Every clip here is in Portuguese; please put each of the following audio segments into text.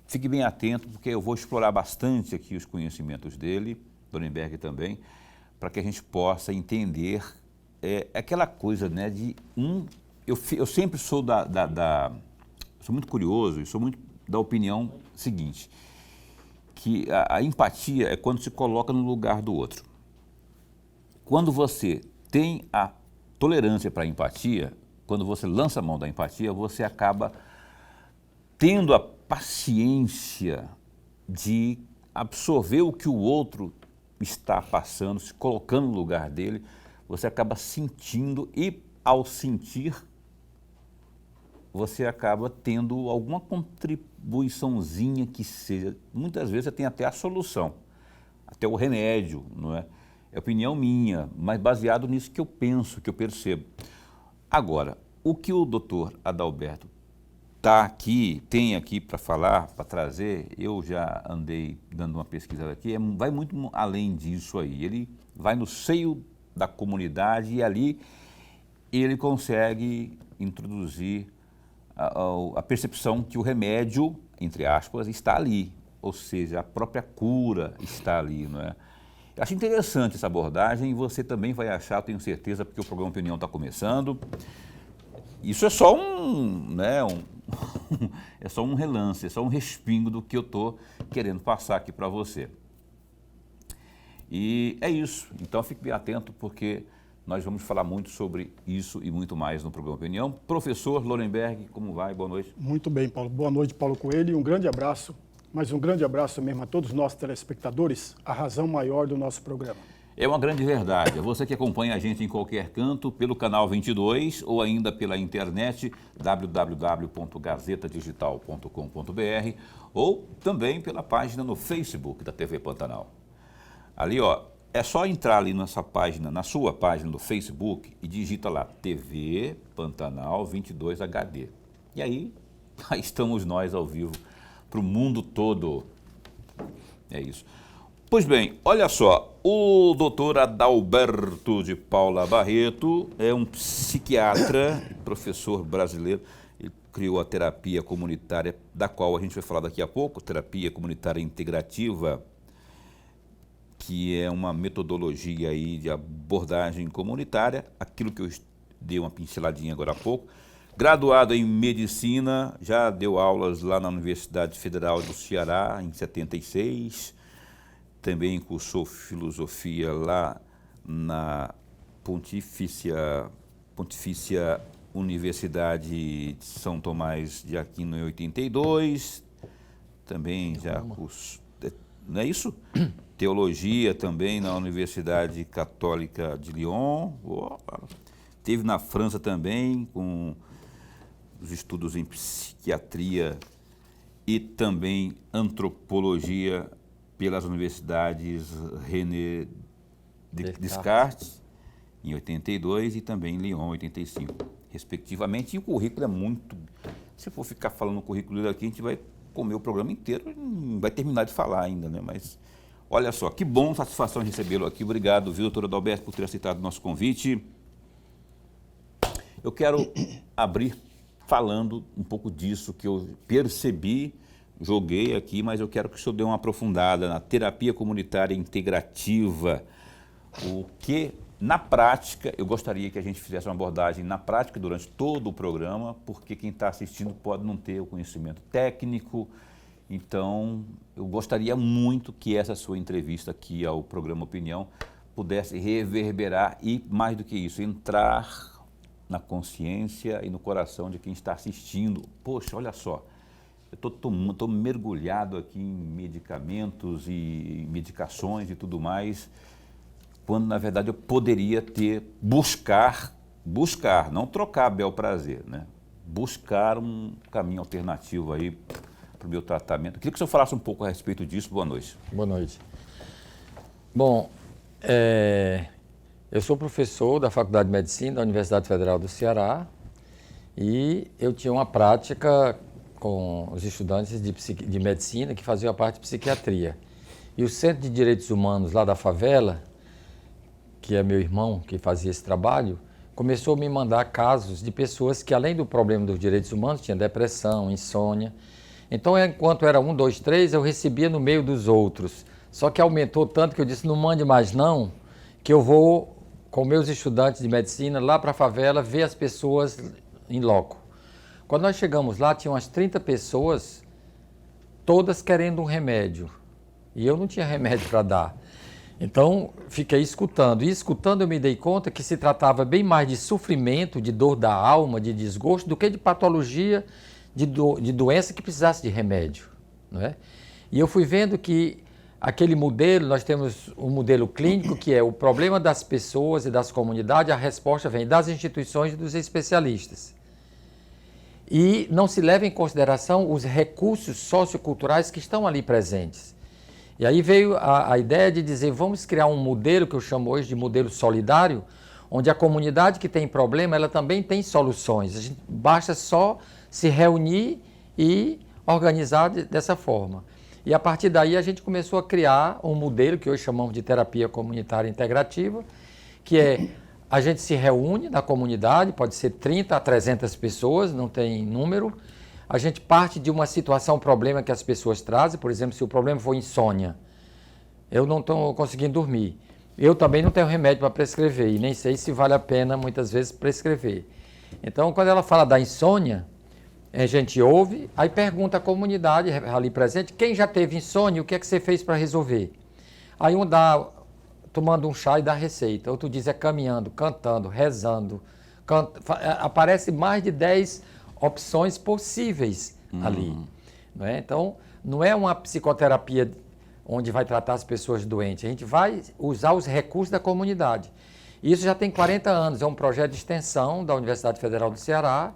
fique bem atento, porque eu vou explorar bastante aqui os conhecimentos dele, Lorenberg também, para que a gente possa entender aquela coisa, né, eu sempre sou sou muito curioso e sou muito da opinião seguinte, que a empatia é quando se coloca no lugar do outro. Quando você tem a tolerância para a empatia, quando você lança a mão da empatia, você acaba tendo a paciência de absorver o que o outro está passando, se colocando no lugar dele, você acaba sentindo e, ao sentir, você acaba tendo alguma contribuiçãozinha que seja. Muitas vezes você tem até a solução, até o remédio, não é? É opinião minha, mas baseado nisso que eu penso, que eu percebo. Agora, o que o doutor Adalberto tem aqui para falar, para trazer, eu já andei dando uma pesquisada aqui, vai muito além disso aí. Ele vai no seio da comunidade e ali ele consegue introduzir a percepção que o remédio, entre aspas, está ali, ou seja, a própria cura está ali, não é? Eu acho interessante essa abordagem e você também vai achar, eu tenho certeza, porque o programa Opinião está começando. Isso é só é só um relance, é só um respingo do que eu estou querendo passar aqui para você. E é isso, então fique bem atento, porque nós vamos falar muito sobre isso e muito mais no programa Opinião. Professor Lorenberg, como vai? Boa noite. Muito bem, Paulo. Boa noite, Paulo Coelho, e um grande abraço, mas um grande abraço mesmo a todos os nossos telespectadores, a razão maior do nosso programa. É uma grande verdade. É você que acompanha a gente em qualquer canto, pelo canal 22 ou ainda pela internet, www.gazetadigital.com.br, ou também pela página no Facebook da TV Pantanal. Ali, ó, é só entrar ali nessa página, na sua página do Facebook e digita lá TV Pantanal 22 HD. E aí estamos nós ao vivo para o mundo todo. É isso. Pois bem, olha só, o doutor Adalberto de Paula Barreto é um psiquiatra, professor brasileiro. Ele criou a terapia comunitária, da qual a gente vai falar daqui a pouco, terapia comunitária integrativa, que é uma metodologia aí de abordagem comunitária, aquilo que eu dei uma pinceladinha agora há pouco. Graduado em medicina, já deu aulas lá na Universidade Federal do Ceará, em 76, também cursou filosofia lá na Pontifícia Universidade de São Tomás de Aquino em 82, também já cursou, não é isso? Teologia também na Universidade Católica de Lyon, esteve na França também com os estudos em psiquiatria e também antropologia pelas universidades René Descartes, em 82, e também em Lyon, em 85, respectivamente. E o currículo é muito... Se for ficar falando o currículo daqui, a gente vai comer o programa inteiro e não vai terminar de falar ainda, né? Mas, olha só, que bom, satisfação de recebê-lo aqui. Obrigado, viu, doutor Adalberto, por ter aceitado o nosso convite. Eu quero abrir falando um pouco disso que eu percebi, joguei aqui, mas eu quero que o senhor dê uma aprofundada na terapia comunitária integrativa. O que, na prática, eu gostaria que a gente fizesse uma abordagem na prática durante todo o programa, porque quem está assistindo pode não ter o conhecimento técnico. Então, eu gostaria muito que essa sua entrevista aqui ao programa Opinião pudesse reverberar e, mais do que isso, entrar na consciência e no coração de quem está assistindo. Poxa, olha só. Eu estou mergulhado aqui em medicamentos e medicações e tudo mais, quando na verdade eu poderia buscar, não trocar bel prazer, né? Buscar um caminho alternativo aí para o meu tratamento. Eu queria que o senhor falasse um pouco a respeito disso. Boa noite. Boa noite. Bom, eu sou professor da Faculdade de Medicina da Universidade Federal do Ceará e eu tinha uma prática com os estudantes de medicina que faziam a parte de psiquiatria. E o Centro de Direitos Humanos lá da favela, que é meu irmão que fazia esse trabalho, começou a me mandar casos de pessoas que, além do problema dos direitos humanos, tinham depressão, insônia. Então, enquanto era 1, 2, 3, eu recebia no meio dos outros. Só que aumentou tanto que eu disse, não mande mais não, que eu vou com meus estudantes de medicina lá para a favela ver as pessoas em loco. Quando nós chegamos lá, tinham umas 30 pessoas, todas querendo um remédio. E eu não tinha remédio para dar. Então, fiquei escutando. E escutando eu me dei conta que se tratava bem mais de sofrimento, de dor da alma, de desgosto, do que de patologia, de doença que precisasse de remédio. Não é? E eu fui vendo que aquele modelo, nós temos um modelo clínico que é o problema das pessoas e das comunidades, a resposta vem das instituições e dos especialistas. E não se leva em consideração os recursos socioculturais que estão ali presentes. E aí veio a ideia de dizer, vamos criar um modelo que eu chamo hoje de modelo solidário, onde a comunidade que tem problema, ela também tem soluções. Basta só se reunir e organizar dessa forma. E a partir daí a gente começou a criar um modelo que hoje chamamos de terapia comunitária integrativa, que é a gente se reúne na comunidade, pode ser 30 a 300 pessoas, não tem número. A gente parte de uma situação, problema que as pessoas trazem, por exemplo, se o problema for insônia, eu não estou conseguindo dormir. Eu também não tenho remédio para prescrever e nem sei se vale a pena muitas vezes prescrever. Então, quando ela fala da insônia, a gente ouve, aí pergunta à comunidade ali presente, quem já teve insônia, o que é que você fez para resolver? Aí um dá, tomando um chá e dá receita, outro diz caminhando, cantando, rezando, aparece mais de 10 opções possíveis ali. Não é? Então, não é uma psicoterapia onde vai tratar as pessoas doentes, a gente vai usar os recursos da comunidade. Isso já tem 40 anos, é um projeto de extensão da Universidade Federal do Ceará.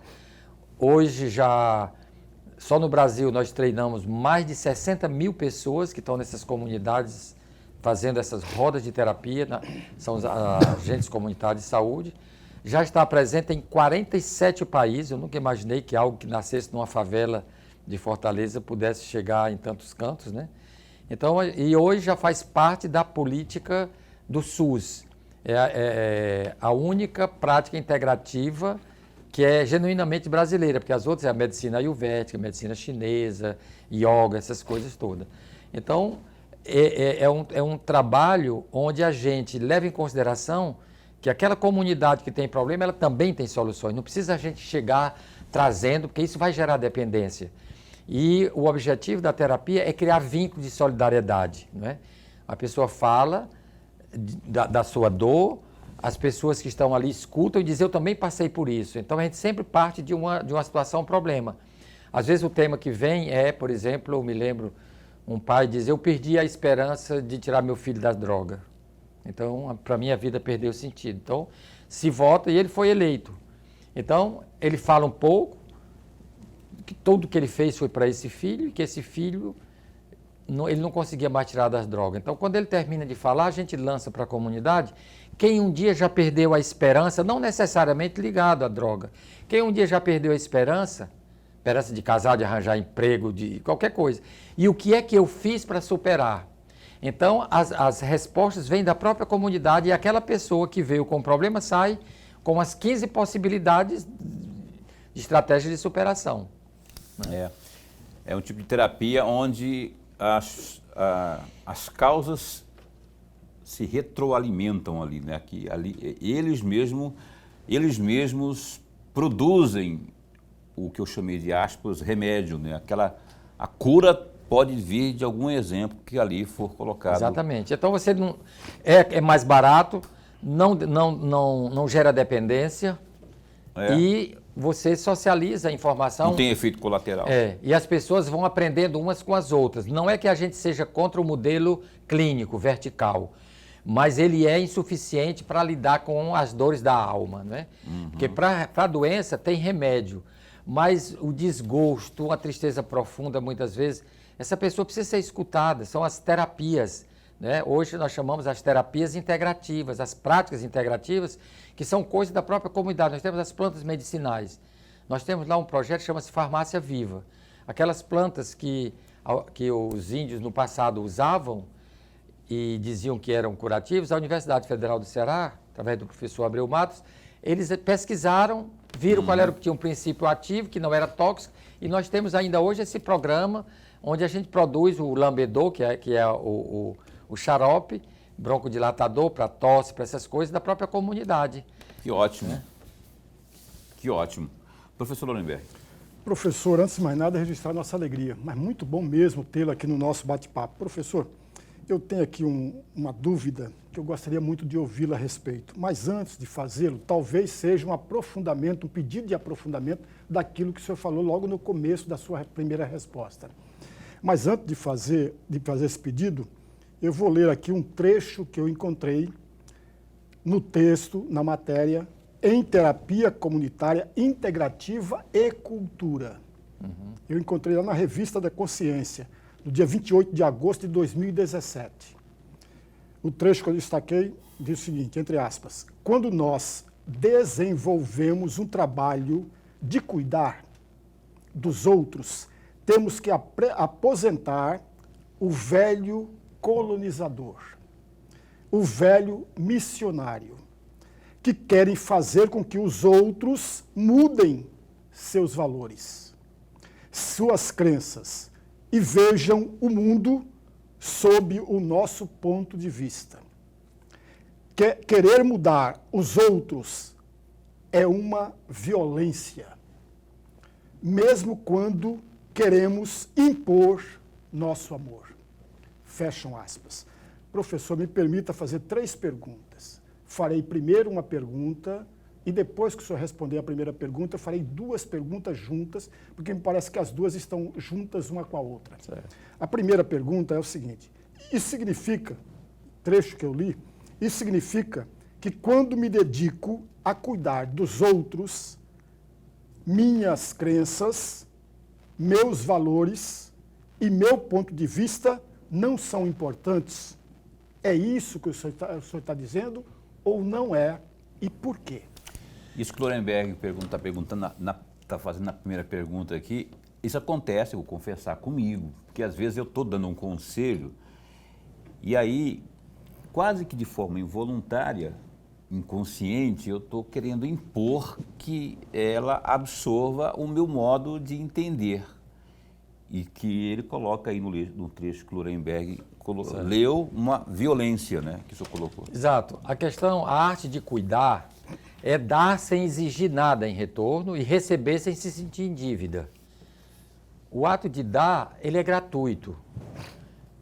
Hoje só no Brasil nós treinamos mais de 60 mil pessoas que estão nessas comunidades fazendo essas rodas de terapia, são os agentes comunitários de saúde. Já está presente em 47 países, eu nunca imaginei que algo que nascesse numa favela de Fortaleza pudesse chegar em tantos cantos, né? Então, e hoje já faz parte da política do SUS. É a única prática integrativa que é genuinamente brasileira, porque as outras é a medicina ayurvédica, a medicina chinesa, yoga, essas coisas todas. Então, é um trabalho onde a gente leva em consideração que aquela comunidade que tem problema, ela também tem soluções. Não precisa a gente chegar trazendo, porque isso vai gerar dependência. E o objetivo da terapia é criar vínculos de solidariedade. Não é? A pessoa fala da sua dor, as pessoas que estão ali escutam e dizem, eu também passei por isso. Então, a gente sempre parte de uma situação, um problema. Às vezes, o tema que vem é, por exemplo, eu me lembro, um pai diz, eu perdi a esperança de tirar meu filho das drogas. Então, para mim, a vida perdeu sentido. Então, se vota e ele foi eleito. Então, ele fala um pouco, que tudo que ele fez foi para esse filho, e que esse filho, ele não conseguia mais tirar das drogas. Então, quando ele termina de falar, a gente lança para a comunidade, quem um dia já perdeu a esperança, não necessariamente ligado à droga, quem um dia já perdeu a esperança de casar, de arranjar emprego, de qualquer coisa, e o que é que eu fiz para superar? Então, as respostas vêm da própria comunidade e aquela pessoa que veio com o problema sai com as 15 possibilidades de estratégia de superação. É um tipo de terapia onde as causas se retroalimentam ali, né? Que ali eles mesmos produzem o que eu chamei de aspas remédio, né? A cura pode vir de algum exemplo que ali for colocado. Exatamente. Então você não é mais barato, não gera dependência e você socializa a informação. Não tem efeito colateral. E as pessoas vão aprendendo umas com as outras. Não é que a gente seja contra o modelo clínico, vertical, mas ele é insuficiente para lidar com as dores da alma, né? Porque para a doença tem remédio, mas o desgosto, a tristeza profunda, muitas vezes, essa pessoa precisa ser escutada, são as terapias. Né? Hoje nós chamamos as terapias integrativas, as práticas integrativas, que são coisas da própria comunidade. Nós temos as plantas medicinais. Nós temos lá um projeto que chama-se Farmácia Viva. Aquelas plantas que os índios no passado usavam e diziam que eram curativos, a Universidade Federal do Ceará, através do professor Abreu Matos, Eles pesquisaram, viram qual era o que tinha um princípio ativo, que não era tóxico, e nós temos ainda hoje esse programa onde a gente produz o lambedor, que é o xarope, broncodilatador para tosse, para essas coisas, da própria comunidade. Que ótimo. Que ótimo. Professor Lorenberg. Professor, antes de mais nada, registrar nossa alegria, mas muito bom mesmo tê-lo aqui no nosso bate-papo. Professor, eu tenho aqui uma dúvida que eu gostaria muito de ouvi-la a respeito, mas antes de fazê-lo, talvez seja um aprofundamento, um pedido de aprofundamento daquilo que o senhor falou logo no começo da sua primeira resposta. Mas antes de fazer esse pedido, eu vou ler aqui um trecho que eu encontrei no texto, na matéria, em Terapia Comunitária Integrativa e Cultura. Eu encontrei lá na Revista da Consciência, no dia 28 de agosto de 2017. O trecho que eu destaquei diz o seguinte, entre aspas, quando nós desenvolvemos um trabalho de cuidar dos outros, temos que aposentar o velho colonizador, o velho missionário, que querem fazer com que os outros mudem seus valores, suas crenças e vejam o mundo sob o nosso ponto de vista. Querer mudar os outros é uma violência, mesmo quando queremos impor nosso amor. Fecham aspas. Professor, me permita fazer 3 perguntas. Farei primeiro uma pergunta e depois que o senhor responder a primeira pergunta, eu farei 2 perguntas juntas, porque me parece que as 2 estão juntas uma com a outra. Certo. A primeira pergunta é o seguinte, isso significa, trecho que eu li, isso significa que quando me dedico a cuidar dos outros, minhas crenças, meus valores e meu ponto de vista não são importantes? É isso que o senhor está dizendo ou não é? E por quê? Isso que o Lorenberg está fazendo na primeira pergunta aqui, isso acontece, eu vou confessar, comigo, porque às vezes eu estou dando um conselho e aí, quase que de forma involuntária, inconsciente, eu estou querendo impor que ela absorva o meu modo de entender. E que ele coloca aí no trecho que o Lorenberg leu, uma violência, né, que o senhor colocou. Exato. A arte de cuidar é dar sem exigir nada em retorno e receber sem se sentir em dívida. O ato de dar, ele é gratuito.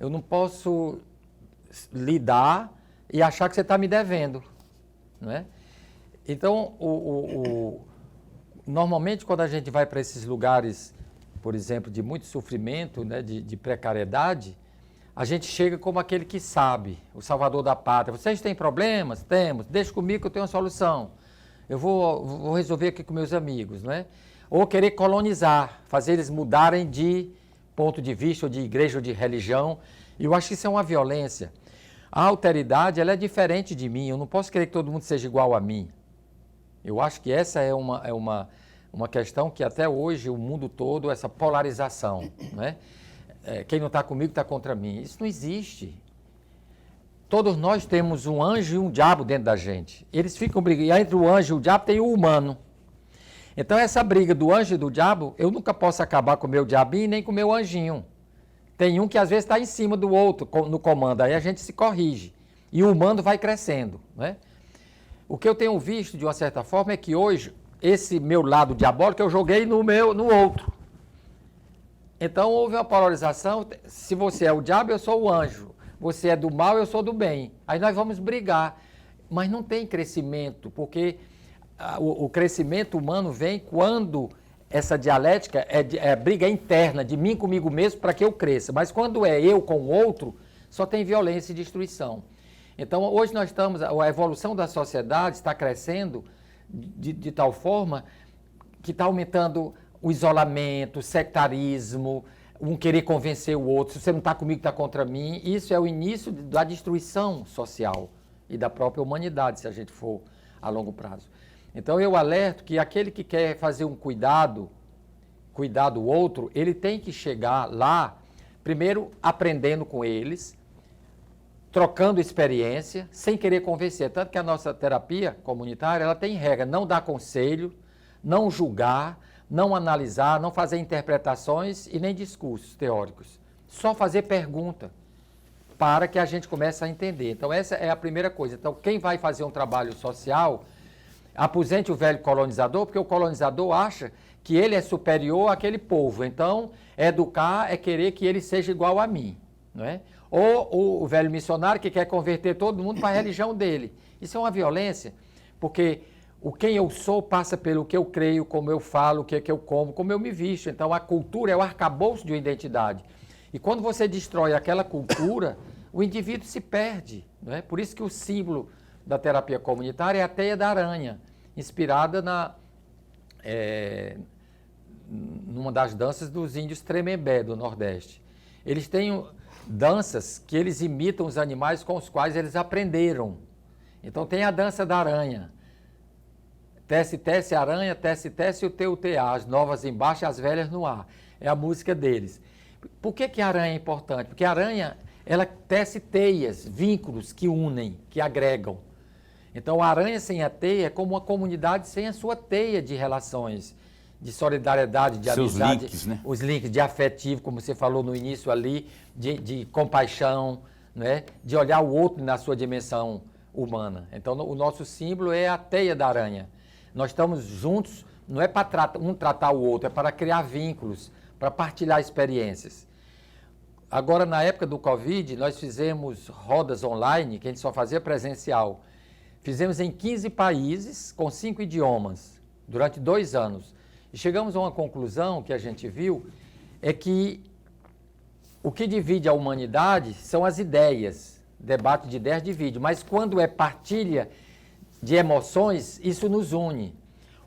Eu não posso lhe dar e achar que você está me devendo, não é? Então, normalmente, quando a gente vai para esses lugares, por exemplo, de muito sofrimento, né, de precariedade, a gente chega como aquele que sabe, o salvador da pátria. Vocês têm problemas? Temos. Deixa comigo que eu tenho uma solução. Eu vou resolver aqui com meus amigos, não é? Ou querer colonizar, fazer eles mudarem de ponto de vista, ou de igreja, ou de religião. E eu acho que isso é uma violência. A alteridade, ela é diferente de mim. Eu não posso querer que todo mundo seja igual a mim. Eu acho que essa é uma questão que até hoje o mundo todo, essa polarização, né? Quem não está comigo está contra mim. Isso não existe. Todos nós temos um anjo e um diabo dentro da gente. Eles ficam brigando. E entre o anjo e o diabo tem o humano. Então essa briga do anjo e do diabo, eu nunca posso acabar com o meu diabinho nem com o meu anjinho. Tem um que às vezes está em cima do outro no comando, aí a gente se corrige. E o humano vai crescendo, né? O que eu tenho visto, de uma certa forma, é que hoje, esse meu lado diabólico eu joguei no outro. Então houve uma polarização, se você é o diabo, eu sou o anjo. Você é do mal, eu sou do bem. Aí nós vamos brigar. Mas não tem crescimento, porque o crescimento humano vem quando essa dialética é briga interna de mim comigo mesmo para que eu cresça. Mas quando é eu com o outro, só tem violência e destruição. Então hoje nós estamos, a evolução da sociedade está crescendo de tal forma que está aumentando o isolamento, o sectarismo, um querer convencer o outro, se você não está comigo, está contra mim. Isso é o início da destruição social e da própria humanidade, se a gente for a longo prazo. Então eu alerto que aquele que quer fazer um cuidar do outro, ele tem que chegar lá, primeiro aprendendo com eles, trocando experiência, sem querer convencer. Tanto que a nossa terapia comunitária, ela tem regra, não dar conselho, não julgar, não analisar, não fazer interpretações e nem discursos teóricos. Só fazer pergunta para que a gente comece a entender. Então, essa é a primeira coisa. Então, quem vai fazer um trabalho social, aposente o velho colonizador, porque o colonizador acha que ele é superior àquele povo. Então, educar é querer que ele seja igual a mim, não é? Ou o velho missionário que quer converter todo mundo para a religião dele. Isso é uma violência, porque o quem eu sou passa pelo que eu creio, como eu falo, o que é que eu como, como eu me visto. Então, a cultura é o arcabouço de uma identidade. E quando você destrói aquela cultura, o indivíduo se perde, não é? Por isso que o símbolo da terapia comunitária é a teia da aranha, inspirada numa das danças dos índios Tremembé, do Nordeste. Eles têm danças que eles imitam os animais com os quais eles aprenderam. Então tem a dança da aranha. Tece, tece, aranha, tece, tece, o teu, teá, as novas embaixo e as velhas no ar. É a música deles. Por que a aranha é importante? Porque a aranha, ela tece teias, vínculos que unem, que agregam. Então, a aranha sem a teia é como uma comunidade sem a sua teia de relações, de solidariedade, de seus amizade. Links, né? Os links de afetivo, como você falou no início ali, de compaixão, né? De olhar o outro na sua dimensão humana. Então, o nosso símbolo é a teia da aranha. Nós estamos juntos, não é para um tratar o outro, é para criar vínculos, para partilhar experiências. Agora, na época do Covid, nós fizemos rodas online, que a gente só fazia presencial. Fizemos em 15 países, com 5 idiomas, durante 2 anos. E chegamos a uma conclusão que a gente viu, é que o que divide a humanidade são as ideias. Debate de ideias divide, mas quando é partilha de emoções, isso nos une.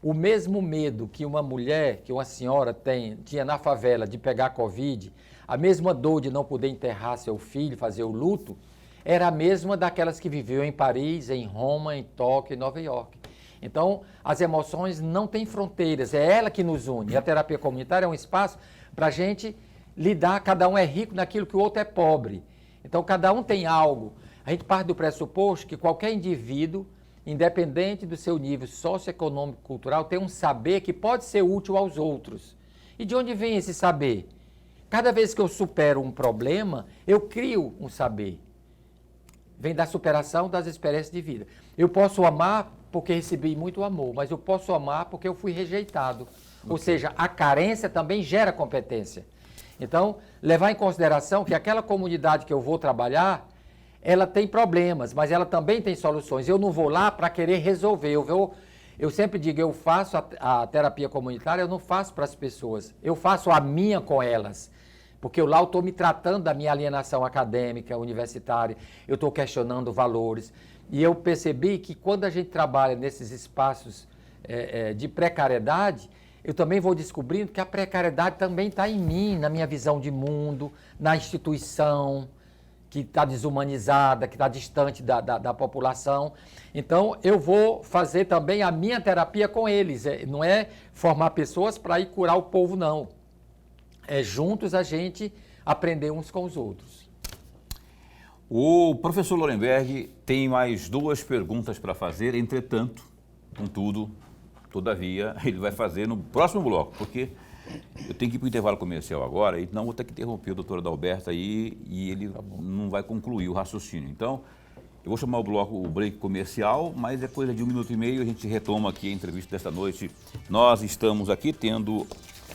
O mesmo medo que uma mulher, que uma senhora tinha na favela de pegar Covid, a mesma dor de não poder enterrar seu filho, fazer o luto, era a mesma daquelas que viviam em Paris, em Roma, em Tóquio, em Nova York. Então, as emoções não têm fronteiras, é ela que nos une. E a terapia comunitária é um espaço para a gente lidar, cada um é rico naquilo que o outro é pobre. Então, cada um tem algo. A gente parte do pressuposto que qualquer indivíduo, independente do seu nível socioeconômico e cultural, tem um saber que pode ser útil aos outros. E de onde vem esse saber? Cada vez que eu supero um problema, eu crio um saber. Vem da superação das experiências de vida. Eu posso amar porque recebi muito amor, mas eu posso amar porque eu fui rejeitado. Ou seja, a carência também gera competência. Então, levar em consideração que aquela comunidade que eu vou trabalhar, ela tem problemas, mas ela também tem soluções. Eu não vou lá para querer resolver. Eu sempre digo, eu faço a terapia comunitária, eu não faço para as pessoas. Eu faço a minha com elas. Porque lá eu estou me tratando da minha alienação acadêmica, universitária, eu estou questionando valores. E eu percebi que quando a gente trabalha nesses espaços de precariedade, eu também vou descobrindo que a precariedade também está em mim, na minha visão de mundo, na instituição, que está desumanizada, que está distante da população. Então, eu vou fazer também a minha terapia com eles. Não é formar pessoas para ir curar o povo, não. É juntos a gente aprender uns com os outros. O professor Lorenberg tem mais 2 perguntas para fazer, entretanto, contudo, todavia, ele vai fazer no próximo bloco, porque eu tenho que ir para o intervalo comercial agora, e não vou ter que interromper o doutor Adalberto aí e ele não vai concluir o raciocínio. Então, eu vou chamar o break comercial, mas é coisa de 1 minuto e meio, a gente retoma aqui a entrevista desta noite. Nós estamos aqui tendo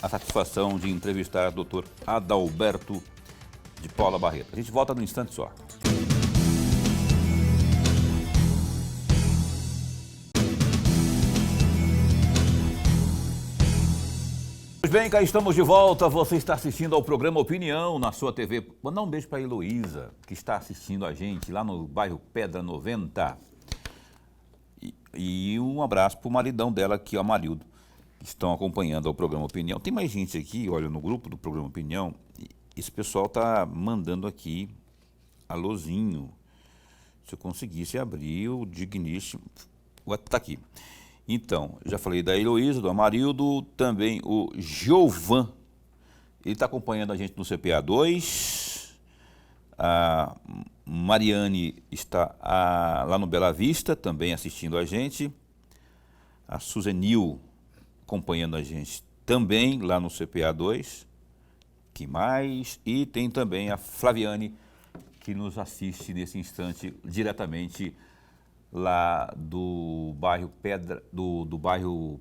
a satisfação de entrevistar o doutor Adalberto de Paula Barreto. A gente volta num instante só. Pois bem, cá estamos de volta. Você está assistindo ao programa Opinião na sua TV. Vou dar um beijo para a Heloísa, que está assistindo a gente lá no bairro Pedra 90. E um abraço para o maridão dela, que é o Amarildo, que estão acompanhando o programa Opinião. Tem mais gente aqui, olha, no grupo do programa Opinião. Esse pessoal está mandando aqui alôzinho. Se eu conseguisse abrir o digníssimo... Está aqui. Então, já falei da Heloísa, do Amarildo, também o Giovan. Ele está acompanhando a gente no CPA2. A Mariane está lá no Bela Vista, também assistindo a gente. A Suzenil acompanhando a gente também lá no CPA 2. Que mais? E tem também a Flaviane, que nos assiste nesse instante diretamente lá do bairro do bairro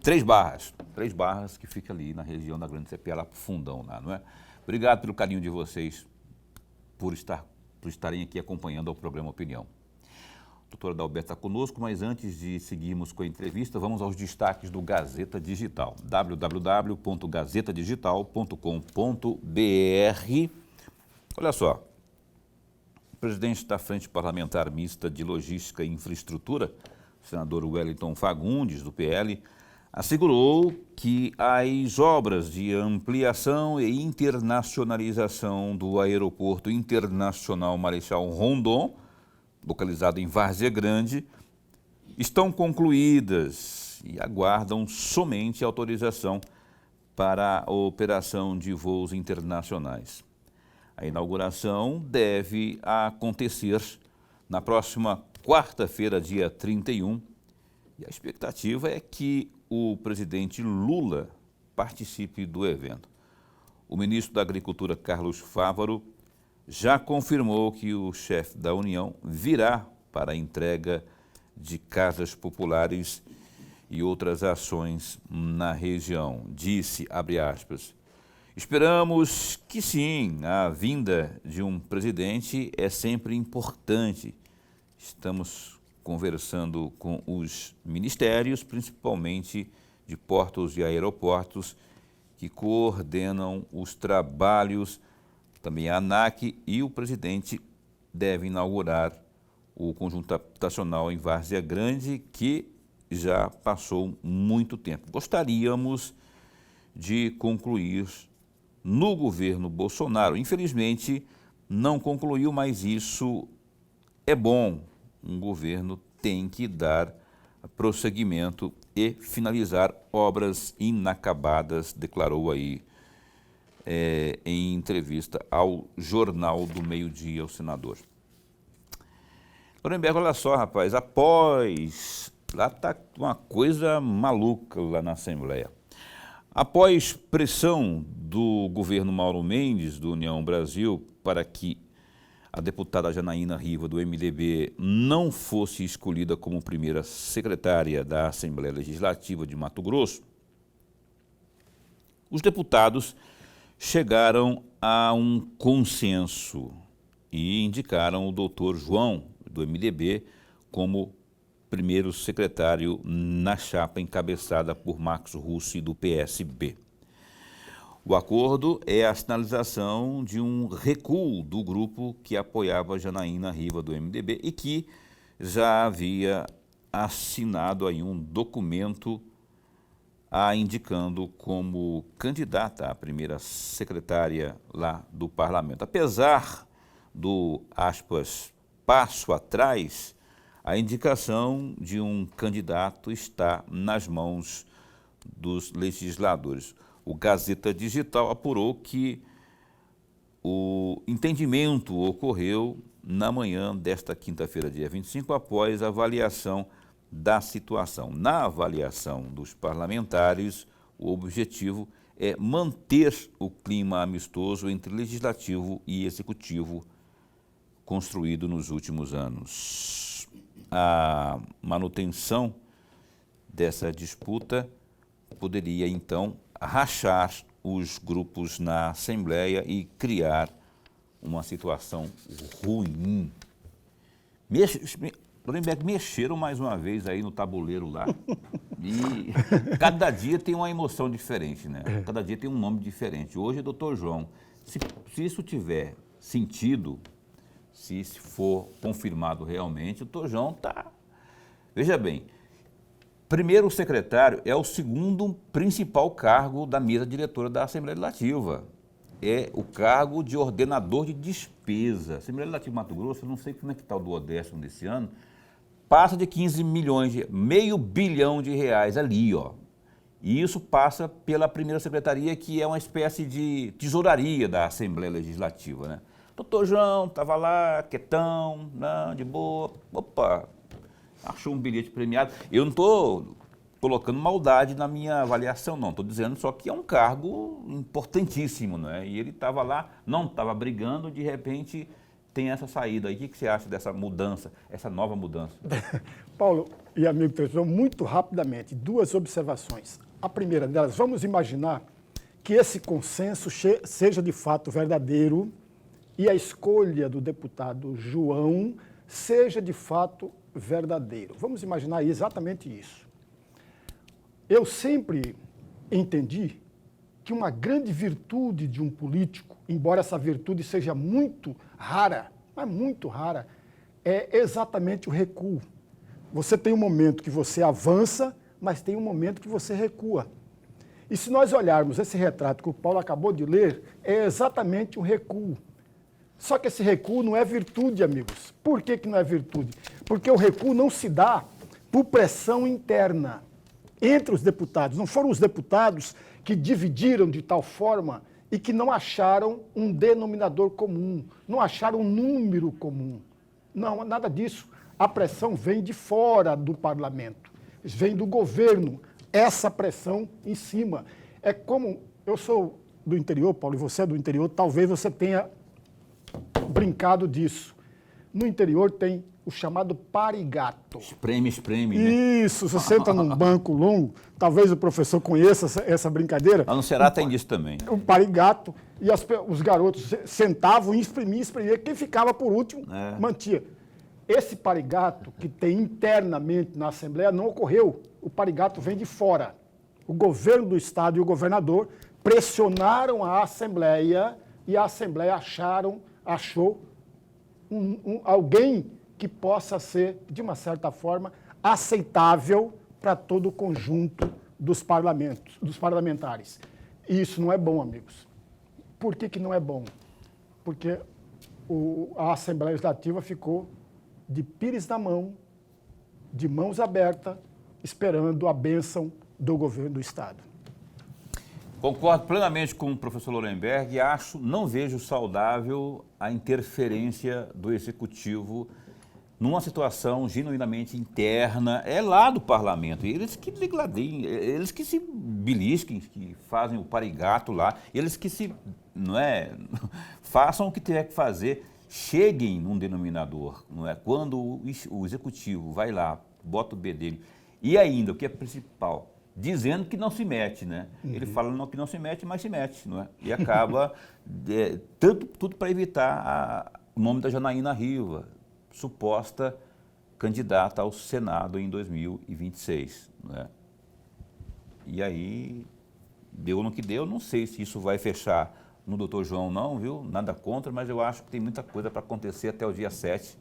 Três Barras, que fica ali na região da Grande CPA, lá pro fundão lá, não é? Obrigado pelo carinho de vocês, por estarem aqui acompanhando o programa Opinião. A doutora Adalberto está conosco, mas antes de seguirmos com a entrevista, vamos aos destaques do Gazeta Digital, www.gazetadigital.com.br. Olha só, o presidente da Frente Parlamentar Mista de Logística e Infraestrutura, o senador Wellington Fagundes, do PL, assegurou que as obras de ampliação e internacionalização do Aeroporto Internacional Marechal Rondon, localizado em Várzea Grande, estão concluídas e aguardam somente autorização para a operação de voos internacionais. A inauguração deve acontecer na próxima quarta-feira, dia 31, e a expectativa é que o presidente Lula participe do evento. O ministro da Agricultura, Carlos Fávaro, já confirmou que o chefe da União virá para a entrega de casas populares e outras ações na região. Disse, abre aspas, esperamos que sim, a vinda de um presidente é sempre importante. Estamos conversando com os ministérios, principalmente de portos e aeroportos, que coordenam os trabalhos, também a ANAC, e o presidente deve inaugurar o conjunto habitacional em Várzea Grande, que já passou muito tempo. Gostaríamos de concluir no governo Bolsonaro. Infelizmente, não concluiu, mas isso é bom. Um governo tem que dar prosseguimento e finalizar obras inacabadas, declarou aí em entrevista ao Jornal do Meio-Dia, o senador. Lorenberg, olha só, rapaz, lá está uma coisa maluca lá na Assembleia. Após pressão do governo Mauro Mendes, do União Brasil, para que a deputada Janaína Riva, do MDB, não fosse escolhida como primeira secretária da Assembleia Legislativa de Mato Grosso, os deputados chegaram a um consenso e indicaram o doutor João, do MDB, como primeiro secretário na chapa encabeçada por Marcos Russi, do PSB. O acordo é a sinalização de um recuo do grupo que apoiava Janaína Riva, do MDB, e que já havia assinado aí um documento a indicando como candidata à primeira secretária lá do parlamento. Apesar do, aspas, passo atrás, a indicação de um candidato está nas mãos dos legisladores. O Gazeta Digital apurou que o entendimento ocorreu na manhã desta quinta-feira, dia 25, após a avaliação da situação. Na avaliação dos parlamentares, o objetivo é manter o clima amistoso entre legislativo e executivo construído nos últimos anos. A manutenção dessa disputa poderia, então, rachar os grupos na Assembleia e criar uma situação ruim. Lorenberg, mexeram mais uma vez aí no tabuleiro lá. E cada dia tem uma emoção diferente, né? Cada dia tem um nome diferente. Hoje é doutor João. Se isso tiver sentido, se for confirmado realmente, o doutor João está... Veja bem, primeiro secretário é o segundo principal cargo da mesa diretora da Assembleia Legislativa. É o cargo de ordenador de despesa. A Assembleia Legislativa de Mato Grosso, eu não sei como é que está o duodécimo desse ano, passa de 15 milhões, meio bilhão de reais ali, ó. E isso passa pela primeira secretaria, que é uma espécie de tesouraria da Assembleia Legislativa, né? Doutor João estava lá, quietão, não, de boa, opa, achou um bilhete premiado. Eu não estou colocando maldade na minha avaliação, não. Estou dizendo só que é um cargo importantíssimo, né? E ele estava lá, não estava brigando, de repente tem essa saída aí. O que você acha dessa mudança, essa nova mudança? Paulo e amigo professor, muito rapidamente, duas observações. A primeira delas, vamos imaginar que esse consenso seja de fato verdadeiro e a escolha do deputado João seja de fato verdadeiro. Vamos imaginar exatamente isso. Eu sempre entendi que uma grande virtude de um político, embora essa virtude seja muito rara, mas muito rara, é exatamente o recuo. Você tem um momento que você avança, mas tem um momento que você recua. E se nós olharmos esse retrato que o Paulo acabou de ler, é exatamente um recuo. Só que esse recuo não é virtude, amigos. Por que não é virtude? Porque o recuo não se dá por pressão interna entre os deputados. Não foram os deputados que dividiram de tal forma e que não acharam um denominador comum, não acharam um número comum. Não, nada disso. A pressão vem de fora do parlamento, vem do governo, essa pressão em cima. É como, eu sou do interior, Paulo, e você é do interior, talvez você tenha brincado disso. No interior tem o chamado parigato. Espreme, né? Isso, se você entra num banco longo, talvez o professor conheça essa brincadeira. Lá no Ceará tem disso também. O parigato, e os garotos sentavam e exprimiam. Quem ficava por último, mantia. Esse parigato que tem internamente na Assembleia não ocorreu. O parigato vem de fora. O governo do Estado e o governador pressionaram a Assembleia e a Assembleia achou alguém que possa ser, de uma certa forma, aceitável para todo o conjunto dos parlamentares. E isso não é bom, amigos. Por que não é bom? Porque a Assembleia Legislativa ficou de pires na mão, de mãos abertas, esperando a bênção do governo do Estado. Concordo plenamente com o professor Lorenberg e não vejo saudável a interferência do Executivo numa situação genuinamente interna, é lá do parlamento. Eles que degladiem, eles que se belisquem, que fazem o parigato lá, eles que façam o que tiver que fazer, cheguem num denominador, não é? Quando o Executivo vai lá, bota o bedelho, e ainda, o que é principal, dizendo que não se mete, né? Uhum. Ele fala que não se mete, mas se mete, não é? E acaba, tudo para evitar o nome da Janaína Riva, suposta candidata ao Senado em 2026, não é? E aí, deu no que deu, não sei se isso vai fechar no doutor João não, viu? Nada contra, mas eu acho que tem muita coisa para acontecer até o dia 7,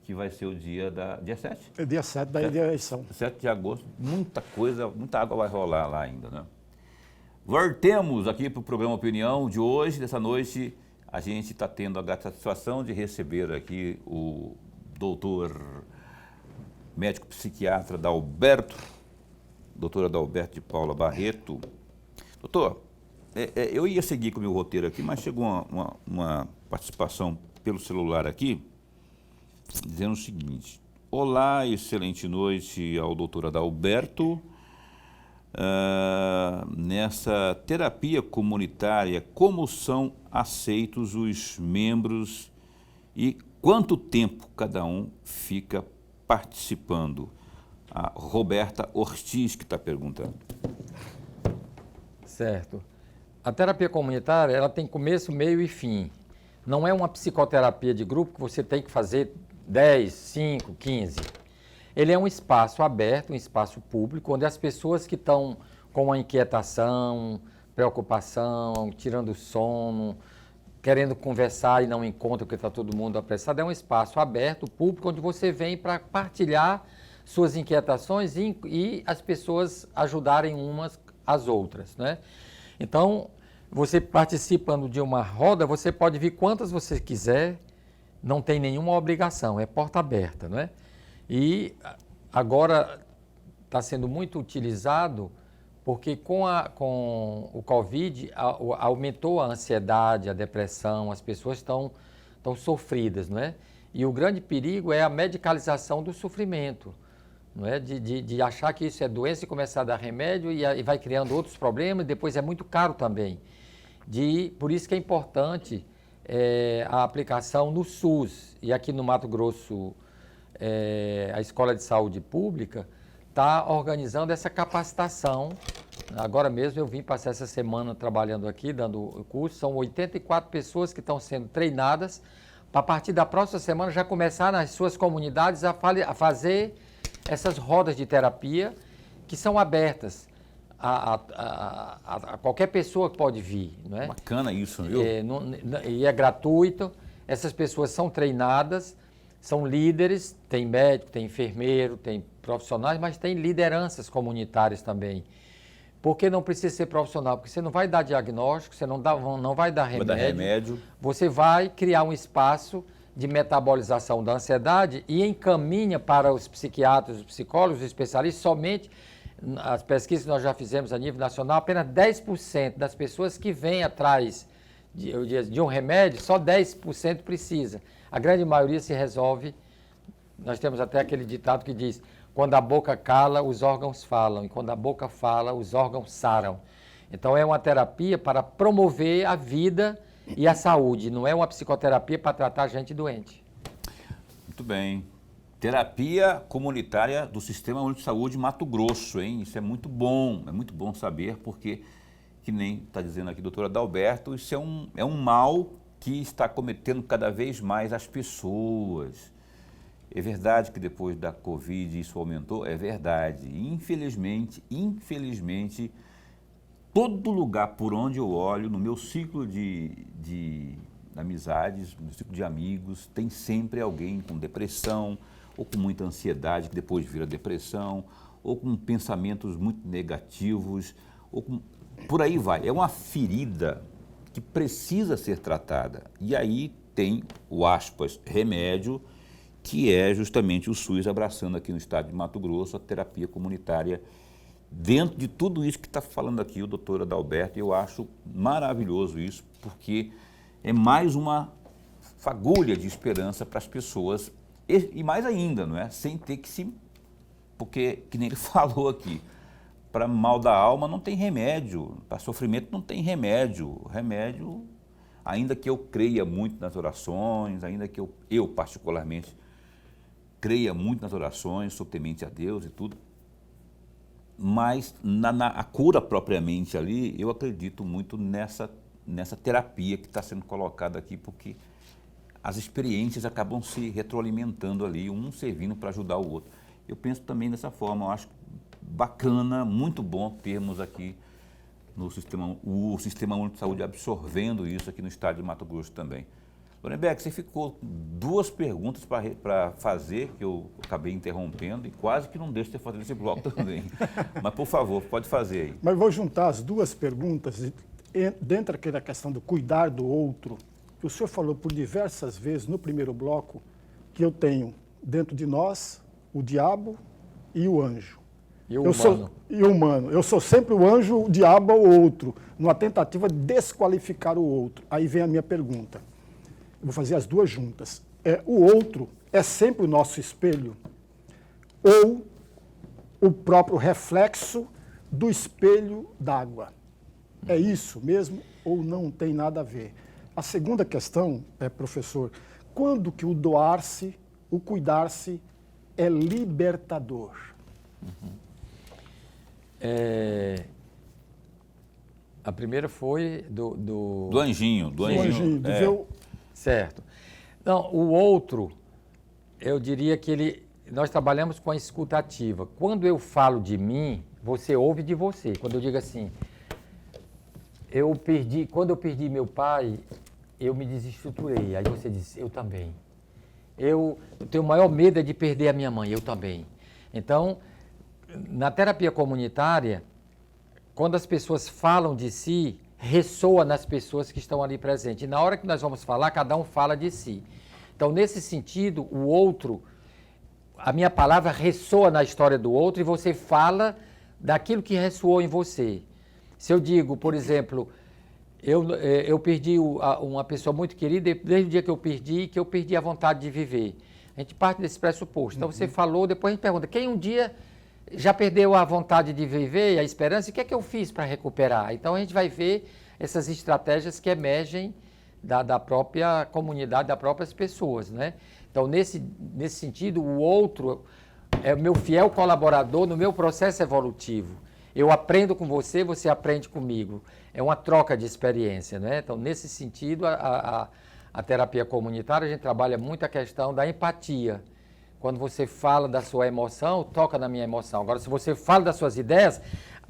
que vai ser o dia da... Dia 7? É dia 7 da eleição. 7 de agosto, muita coisa, muita água vai rolar lá ainda, né? Voltemos aqui para o programa Opinião de hoje, dessa noite. A gente está tendo a grata satisfação de receber aqui o doutor médico psiquiatra doutora Adalberto de Paula Barreto. Doutor, eu ia seguir com o meu roteiro aqui, mas chegou uma participação pelo celular aqui, dizendo o seguinte: olá, excelente noite ao doutor Adalberto. Nessa terapia comunitária, como são aceitos os membros e quanto tempo cada um fica participando? A Roberta Ortiz que está perguntando. Certo. A terapia comunitária, ela tem começo, meio e fim. Não é uma psicoterapia de grupo que você tem que fazer 10, 5, 15. Ele é um espaço aberto, um espaço público, onde as pessoas que estão com uma inquietação, preocupação, tirando sono, querendo conversar e não encontram porque está todo mundo apressado, é um espaço aberto, público, onde você vem para partilhar suas inquietações e as pessoas ajudarem umas às outras, né? Então, você participando de uma roda, você pode vir quantas você quiser, não tem nenhuma obrigação, é porta aberta, não é? E agora está sendo muito utilizado porque com o Covid aumentou a ansiedade, a depressão, as pessoas estão estão sofridas, não é? E o grande perigo é a medicalização do sofrimento, não é? De achar que isso é doença e começar a dar remédio e vai criando outros problemas, depois é muito caro também. Por isso que é importante a aplicação no SUS. E aqui no Mato Grosso, a Escola de Saúde Pública está organizando essa capacitação. Agora mesmo eu vim passar essa semana trabalhando aqui, dando o curso. São 84 pessoas que estão sendo treinadas para, a partir da próxima semana, já começar nas suas comunidades a fazer essas rodas de terapia que são abertas a qualquer pessoa que pode vir. Não é? Bacana isso, viu? E é gratuito. Essas pessoas são treinadas, são líderes, tem médico, tem enfermeiro, tem profissionais, mas tem lideranças comunitárias também. Por que não precisa ser profissional? Porque você não vai dar diagnóstico, você não vai dar remédio. Você vai criar um espaço de metabolização da ansiedade e encaminha para os psiquiatras, os psicólogos, os especialistas, somente, as pesquisas que nós já fizemos a nível nacional, apenas 10% das pessoas que vêm atrás de um remédio, só 10% precisa. A grande maioria se resolve. Nós temos até aquele ditado que diz: quando a boca cala, os órgãos falam, e quando a boca fala, os órgãos saram. Então é uma terapia para promover a vida e a saúde, não é uma psicoterapia para tratar gente doente. Muito bem. Terapia comunitária do Sistema Único de Saúde Mato Grosso, hein? Isso é muito bom saber, porque, que nem está dizendo aqui a doutora Adalberto, isso é um mal que está cometendo cada vez mais as pessoas. É verdade que depois da Covid isso aumentou? É verdade. Infelizmente, todo lugar por onde eu olho, no meu ciclo de amizades, no ciclo de amigos, tem sempre alguém com depressão, ou com muita ansiedade, que depois vira depressão, ou com pensamentos muito negativos, por aí vai. É uma ferida que precisa ser tratada. E aí tem o, aspas, remédio, que é justamente o SUS abraçando aqui no estado de Mato Grosso a terapia comunitária. Dentro de tudo isso que está falando aqui o doutor Adalberto, eu acho maravilhoso isso, porque é mais uma fagulha de esperança para as pessoas, e mais ainda, não é? Sem ter que se... Porque, que nem ele falou aqui, para mal da alma não tem remédio, para sofrimento não tem remédio. Remédio, ainda que eu creia muito nas orações, ainda que eu particularmente creia muito nas orações, sou temente a Deus e tudo, mas a cura propriamente ali, eu acredito muito nessa terapia que está sendo colocada aqui, porque as experiências acabam se retroalimentando ali, um servindo para ajudar o outro. Eu penso também dessa forma, eu acho bacana, muito bom termos aqui o Sistema Único de Saúde absorvendo isso aqui no estado de Mato Grosso também. Lorenbeck, você ficou duas perguntas para fazer, que eu acabei interrompendo e quase que não deixo você fazer esse bloco também. Mas, por favor, pode fazer aí. Mas vou juntar as duas perguntas, dentro daquela questão do cuidar do outro, que o senhor falou por diversas vezes no primeiro bloco, que eu tenho dentro de nós o diabo e o anjo. E o humano. E o humano. Eu sou sempre o anjo, o diabo ou o outro, numa tentativa de desqualificar o outro. Aí vem a minha pergunta. Eu vou fazer as duas juntas. O outro é sempre o nosso espelho ou o próprio reflexo do espelho d'água? É isso mesmo ou não tem nada a ver? A segunda questão professor, quando que o doar-se, o cuidar-se é libertador? A primeira foi do anjinho. Do anjinho, Certo. Não, o outro, eu diria que nós trabalhamos com a escuta ativa. Quando eu falo de mim, você ouve de você. Quando eu digo assim, quando eu perdi meu pai, eu me desestruturei. Aí você diz, eu também. Eu tenho o maior medo de perder a minha mãe, eu também. Então, na terapia comunitária, quando as pessoas falam de si, ressoa nas pessoas que estão ali presentes. E na hora que nós vamos falar, cada um fala de si. Então, nesse sentido, o outro, a minha palavra ressoa na história do outro e você fala daquilo que ressoou em você. Se eu digo, por exemplo, Eu perdi uma pessoa muito querida desde o dia que eu perdi a vontade de viver. A gente parte desse pressuposto. Então, você falou, depois a gente pergunta, quem um dia já perdeu a vontade de viver, a esperança, e o que é que eu fiz para recuperar? Então, a gente vai ver essas estratégias que emergem da própria comunidade, das próprias pessoas, né? Então, nesse sentido, o outro é o meu fiel colaborador no meu processo evolutivo. Eu aprendo com você, você aprende comigo. É uma troca de experiência, né? Então, nesse sentido, a terapia comunitária, a gente trabalha muito a questão da empatia. Quando você fala da sua emoção, toca na minha emoção. Agora, se você fala das suas ideias,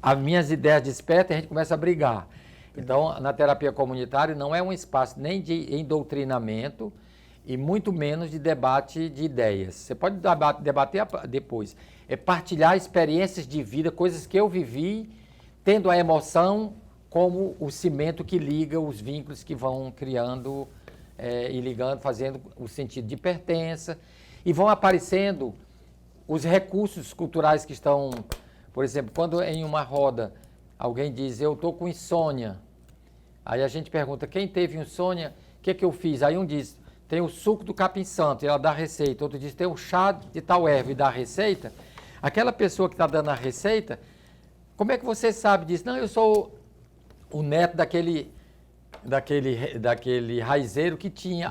as minhas ideias despertam e a gente começa a brigar. Então, na terapia comunitária, não é um espaço nem de endoctrinamento e muito menos de debate de ideias. Você pode debater depois. É partilhar experiências de vida, coisas que eu vivi, tendo a emoção como o cimento que liga os vínculos que vão criando e ligando, fazendo o sentido de pertença. E vão aparecendo os recursos culturais que estão, por exemplo, quando em uma roda alguém diz, eu estou com insônia, aí a gente pergunta, quem teve insônia, o que é que eu fiz? Aí um diz, tem o suco do capim-santo, e ela dá a receita, outro diz, tem o chá de tal erva e dá a receita. Aquela pessoa que está dando a receita, como é que você sabe disso? Não, eu sou o neto daquele raizeiro que tinha.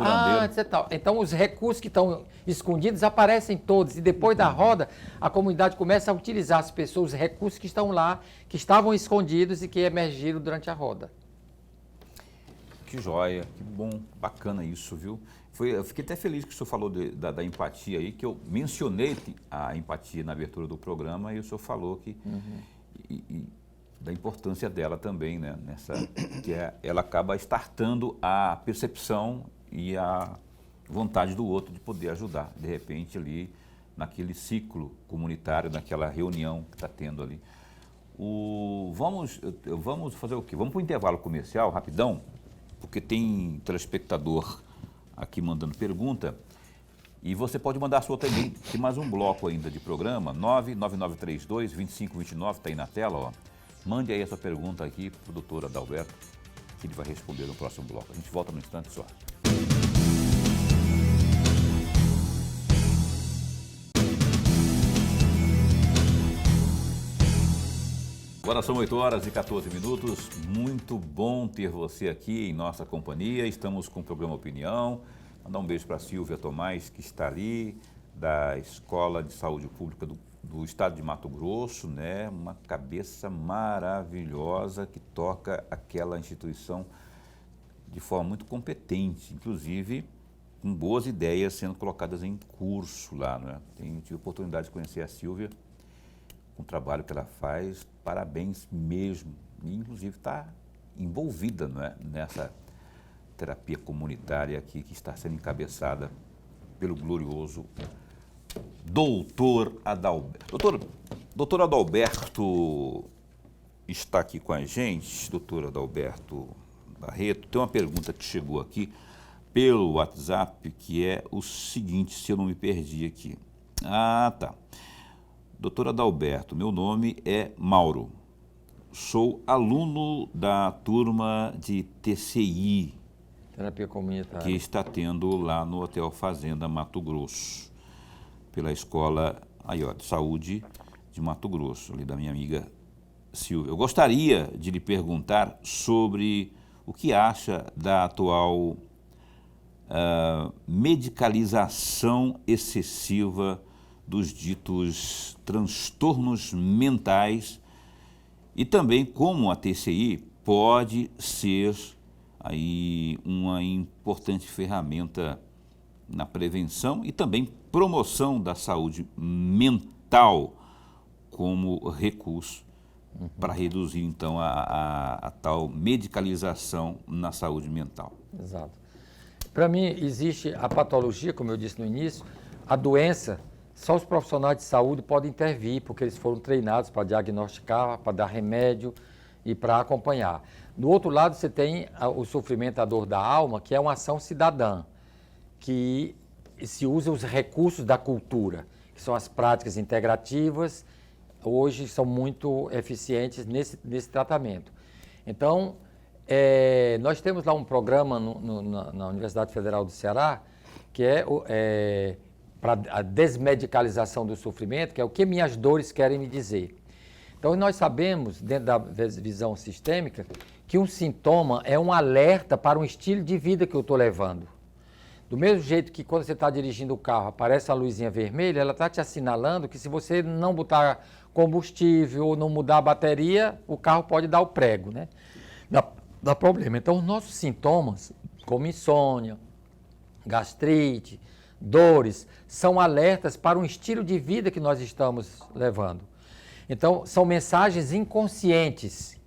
Tal. Então, os recursos que estão escondidos aparecem todos. E depois da roda, a comunidade começa a utilizar as pessoas, os recursos que estão lá, que estavam escondidos e que emergiram durante a roda. Que joia, que bom, bacana isso, viu? Eu fiquei até feliz que o senhor falou da empatia aí, que eu mencionei a empatia na abertura do programa e o senhor falou que... da importância dela também, né? Ela acaba startando a percepção e a vontade do outro de poder ajudar, de repente ali naquele ciclo comunitário, naquela reunião que está tendo ali. Vamos fazer o quê? Vamos para o intervalo comercial, rapidão, porque tem telespectador aqui mandando pergunta e você pode mandar a sua também. Tem mais um bloco ainda de programa, 99932-2529, está aí na tela, ó. Mande aí a sua pergunta aqui para o doutor Adalberto, que ele vai responder no próximo bloco. A gente volta no instante só. Agora são 8h14. Muito bom ter você aqui em nossa companhia. Estamos com o programa Opinião. Mandar um beijo para a Silvia Tomás, que está ali, da Escola de Saúde Pública do Estado de Mato Grosso, né? Uma cabeça maravilhosa que toca aquela instituição de forma muito competente, inclusive com boas ideias sendo colocadas em curso lá, né? Tive a oportunidade de conhecer a Silvia, com o trabalho que ela faz, parabéns mesmo, e inclusive está envolvida, né, nessa terapia comunitária aqui que está sendo encabeçada pelo glorioso Doutor Adalberto. Doutor Adalberto está aqui com a gente, doutor Adalberto Barreto. Tem uma pergunta que chegou aqui pelo WhatsApp, que é o seguinte, se eu não me perdi aqui. Tá. Doutor Adalberto, meu nome é Mauro. Sou aluno da turma de TCI, terapia comunitária, que está tendo lá no Hotel Fazenda Mato Grosso, pela Escola de Saúde de Mato Grosso, ali da minha amiga Silvia. Eu gostaria de lhe perguntar sobre o que acha da atual medicalização excessiva dos ditos transtornos mentais e também como a TCI pode ser aí uma importante ferramenta na prevenção e também promoção da saúde mental como recurso para reduzir, então, a tal medicalização na saúde mental. Exato. Para mim, existe a patologia, como eu disse no início, a doença, só os profissionais de saúde podem intervir, porque eles foram treinados para diagnosticar, para dar remédio e para acompanhar. Do outro lado, você tem o sofrimento, a dor da alma, que é uma ação cidadã, que se usa os recursos da cultura, que são as práticas integrativas, hoje são muito eficientes nesse tratamento. Então, Nós temos lá um programa na Universidade Federal do Ceará, que é para a desmedicalização do sofrimento, que é o que minhas dores querem me dizer. Então, nós sabemos, dentro da visão sistêmica, que um sintoma é um alerta para um estilo de vida que eu estou levando. Do mesmo jeito que quando você está dirigindo o carro, aparece a luzinha vermelha, ela está te assinalando que se você não botar combustível ou não mudar a bateria, o carro pode dar o prego, né? Dá problema. Então, os nossos sintomas, como insônia, gastrite, dores, são alertas para um estilo de vida que nós estamos levando. Então, são mensagens inconscientes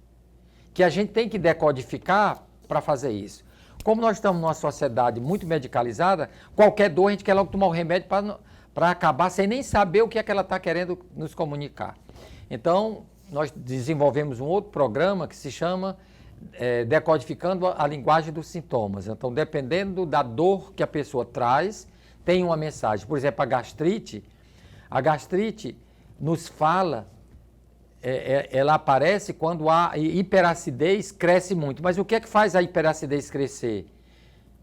que a gente tem que decodificar para fazer isso. Como nós estamos numa sociedade muito medicalizada, qualquer dor a gente quer logo tomar o remédio para acabar sem nem saber o que é que ela está querendo nos comunicar. Então, nós desenvolvemos um outro programa que se chama Decodificando a Linguagem dos Sintomas. Então, dependendo da dor que a pessoa traz, tem uma mensagem. Por exemplo, a gastrite nos fala, ela aparece quando a hiperacidez cresce muito. Mas o que é que faz a hiperacidez crescer?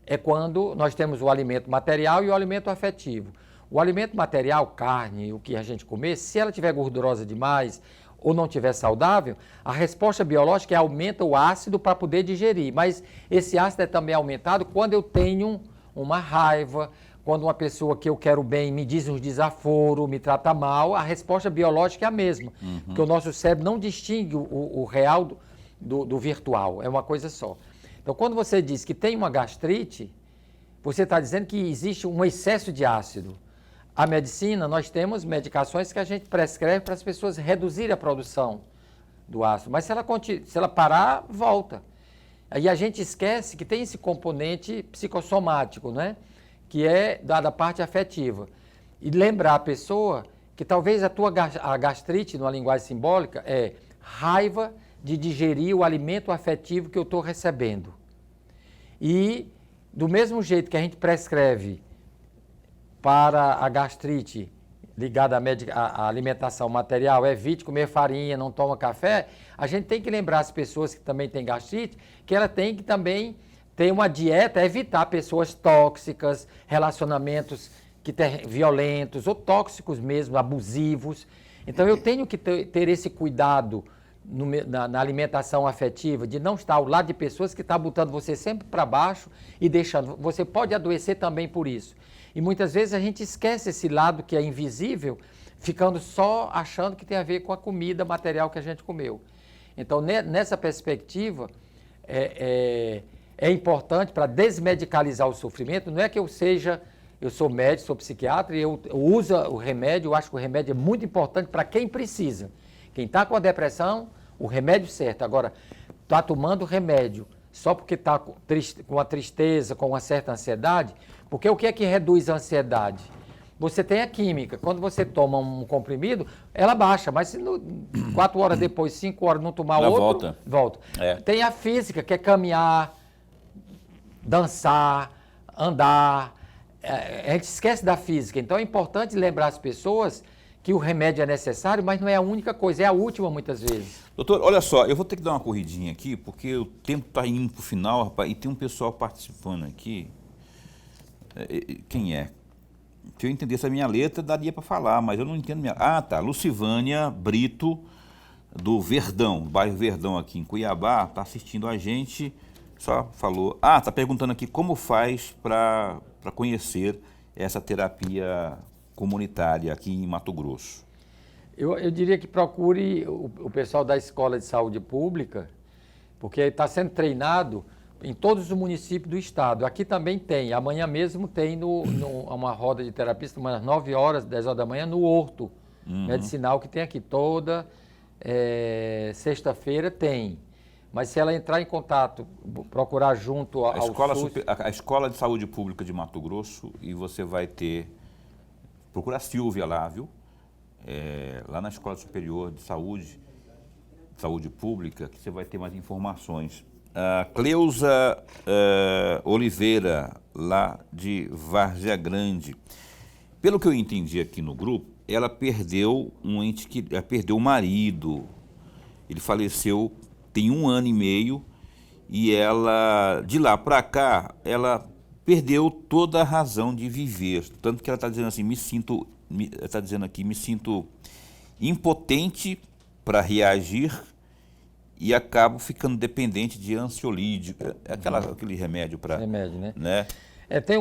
É quando nós temos o alimento material e o alimento afetivo. O alimento material, carne, o que a gente comer, se ela tiver gordurosa demais ou não tiver saudável, a resposta biológica aumenta o ácido para poder digerir. Mas esse ácido é também aumentado quando eu tenho uma raiva, quando uma pessoa que eu quero bem me diz uns desaforos, me trata mal, a resposta biológica é a mesma. Porque o nosso cérebro não distingue o real do virtual, é uma coisa só. Então, quando você diz que tem uma gastrite, você está dizendo que existe um excesso de ácido. A medicina, nós temos medicações que a gente prescreve para as pessoas reduzirem a produção do ácido. Mas se ela parar, volta. Aí a gente esquece que tem esse componente psicossomático, né? Que é da parte afetiva. E lembrar a pessoa que talvez a gastrite, numa linguagem simbólica, é raiva de digerir o alimento afetivo que eu estou recebendo. E, do mesmo jeito que a gente prescreve para a gastrite ligada à alimentação material, evite comer farinha, não toma café, a gente tem que lembrar as pessoas que também têm gastrite, que ela tem que também ter uma dieta, evitar pessoas tóxicas, relacionamentos violentos ou tóxicos mesmo, abusivos. Então eu tenho que ter esse cuidado na alimentação afetiva, de não estar ao lado de pessoas que estão botando você sempre para baixo e deixando. Você pode adoecer também por isso. E muitas vezes a gente esquece esse lado que é invisível, ficando só achando que tem a ver com a comida material que a gente comeu. Então, nessa perspectiva, é importante para desmedicalizar o sofrimento. Não é que eu sou médico, sou psiquiatra e eu uso o remédio, eu acho que o remédio é muito importante para quem precisa. Quem está com a depressão, o remédio certo. Agora, está tomando remédio só porque está com uma tristeza, com uma certa ansiedade, porque o que é que reduz a ansiedade? Você tem a química. Quando você toma um comprimido, ela baixa, mas se 4 horas depois, 5 horas não tomar outro, volta. Tem a física, que é caminhar, dançar, andar. A gente esquece da física. Então é importante lembrar as pessoas que o remédio é necessário, mas não é a única coisa, é a última muitas vezes. Doutor, olha só, eu vou ter que dar uma corridinha aqui, porque o tempo está indo para o final, rapaz, e tem um pessoal participando aqui. Quem é? Se eu entendesse a minha letra, daria para falar, mas eu não entendo minha... Ah, tá, Lucivânia Brito, do Verdão, bairro Verdão aqui em Cuiabá, está assistindo a gente, só falou... Ah, está perguntando aqui como faz para conhecer essa terapia comunitária aqui em Mato Grosso. Eu diria que procure o pessoal da Escola de Saúde Pública, porque está sendo treinado em todos os municípios do estado. Aqui também tem, amanhã mesmo tem uma roda de terapia, umas 9 horas, 10 horas da manhã, no Horto Medicinal, que tem aqui toda sexta-feira tem. Mas se ela entrar em contato, procurar junto ao SUS... A Escola de Saúde Pública de Mato Grosso, e você vai ter... Procura a Silvia lá, viu? Lá na Escola Superior de Saúde Pública, que você vai ter mais informações. A Cleusa Oliveira, lá de Várzea Grande. Pelo que eu entendi aqui no grupo, ela perdeu o marido. Ele faleceu tem 1 ano e meio e ela, de lá para cá, ela perdeu toda a razão de viver. Tanto que ela está dizendo assim, me sinto impotente para reagir e acabo ficando dependente de ansiolítico, aquele remédio para... Remédio, né? Né? Tem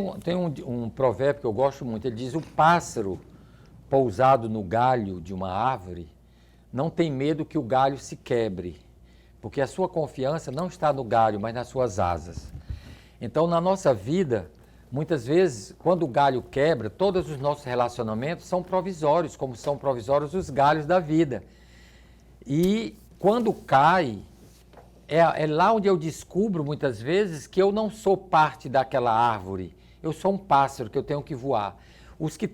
um provérbio que eu gosto muito, ele diz, o pássaro pousado no galho de uma árvore não tem medo que o galho se quebre, porque a sua confiança não está no galho, mas nas suas asas. Então, na nossa vida, muitas vezes, quando o galho quebra, todos os nossos relacionamentos são provisórios, como são provisórios os galhos da vida. E quando cai, é lá onde eu descubro, muitas vezes, que eu não sou parte daquela árvore. Eu sou um pássaro que eu tenho que voar. Os que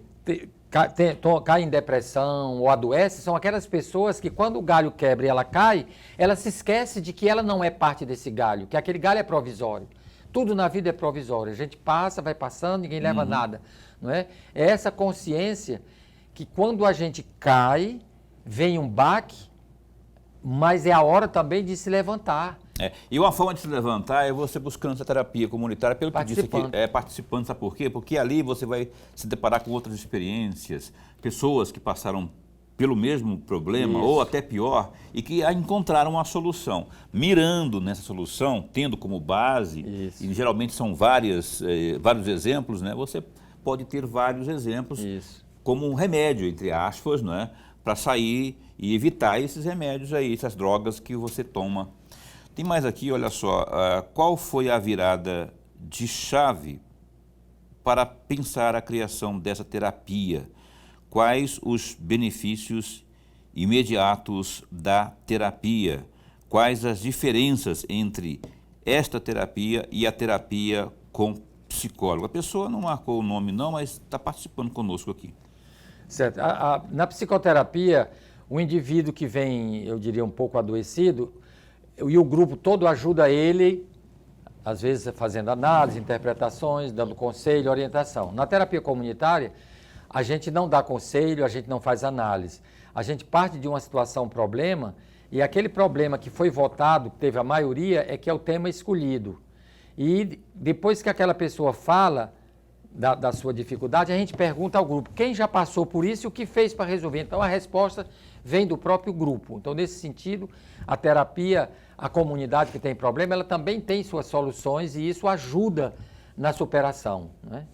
caem em depressão ou adoecem são aquelas pessoas que, quando o galho quebra e ela cai, ela se esquece de que ela não é parte desse galho, que aquele galho é provisório. Tudo na vida é provisório. A gente passa, vai passando, ninguém leva nada. Não é? É essa consciência que, quando a gente cai, vem um baque, mas é a hora também de se levantar. E uma forma de se levantar é você buscando essa terapia comunitária, pelo que disse aqui, participando, sabe por quê? Porque ali você vai se deparar com outras experiências, pessoas que passaram pelo mesmo problema, ou até pior, e que encontraram uma solução. Mirando nessa solução, tendo como base, e geralmente são vários exemplos, né? Você pode ter vários exemplos como um remédio, entre aspas, né? Para sair e evitar esses remédios aí, essas drogas que você toma. Tem mais aqui, olha só, qual foi a virada de chave para pensar a criação dessa terapia? Quais os benefícios imediatos da terapia? Quais as diferenças entre esta terapia e a terapia com psicólogo? A pessoa não marcou o nome não, mas está participando conosco aqui. Certo. Na psicoterapia, o indivíduo que vem, eu diria, um pouco adoecido, e o grupo todo ajuda ele, às vezes fazendo análise, interpretações, dando conselho, orientação. Na terapia comunitária, a gente não dá conselho, a gente não faz análise. A gente parte de uma situação, problema, e aquele problema que foi votado, que teve a maioria, é que é o tema escolhido. E depois que aquela pessoa fala da sua dificuldade, a gente pergunta ao grupo, quem já passou por isso e o que fez para resolver? Então, a resposta vem do próprio grupo. Então, nesse sentido, a terapia, a comunidade que tem problema, ela também tem suas soluções e isso ajuda na superação, né?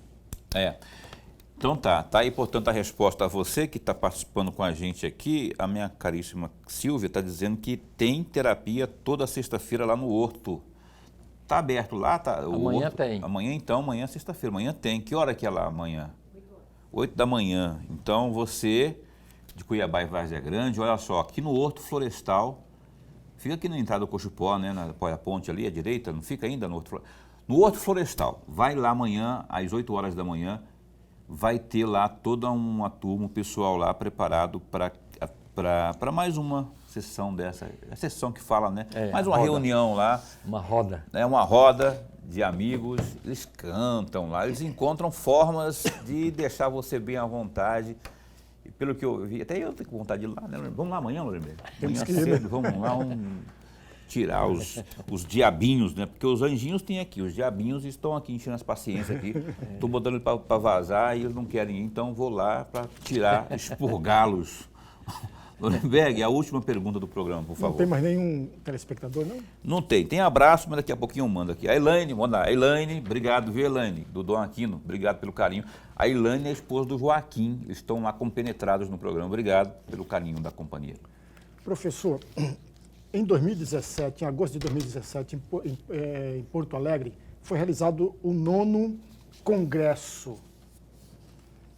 Então tá aí, portanto, a resposta a você que está participando com a gente aqui. A minha caríssima Silvia está dizendo que tem terapia toda sexta-feira lá no Horto. Está aberto lá? Amanhã Horto, tem. Amanhã é sexta-feira, amanhã tem. Que hora que é lá amanhã? 8 da manhã. Então você, de Cuiabá e Várzea Grande, olha só, aqui no Horto Florestal, fica aqui na entrada do Cochupó, né, na ponte ali à direita, não fica ainda no Horto Florestal. No Horto Florestal, vai lá amanhã, às 8 horas da manhã, vai ter lá toda uma turma, o pessoal lá preparado para mais uma sessão dessa, a sessão que fala, né? Mais uma reunião lá. Uma roda. Uma roda de amigos, eles cantam lá, eles encontram formas de deixar você bem à vontade. E pelo que eu vi, até eu tenho vontade de ir lá, né? Vamos lá amanhã, Loremir? Amanhã cedo, vamos lá, tirar os diabinhos, né? Porque os anjinhos têm aqui, os diabinhos estão aqui enchendo as paciências aqui. Estou botando ele para vazar e eles não querem ir, então vou lá para tirar, expurgá-los. Lorenberg, a última pergunta do programa, por favor. Não tem mais nenhum telespectador, não? Não tem. Tem abraço, mas daqui a pouquinho eu mando aqui. A Elaine, manda lá. Elaine, obrigado, viu, Elaine? Do Dom Aquino, obrigado pelo carinho. A Elaine é a esposa do Joaquim, eles estão lá compenetrados no programa. Obrigado pelo carinho da companhia. Professor, em 2017, em agosto de 2017, em Porto Alegre, foi realizado o 9º Congresso.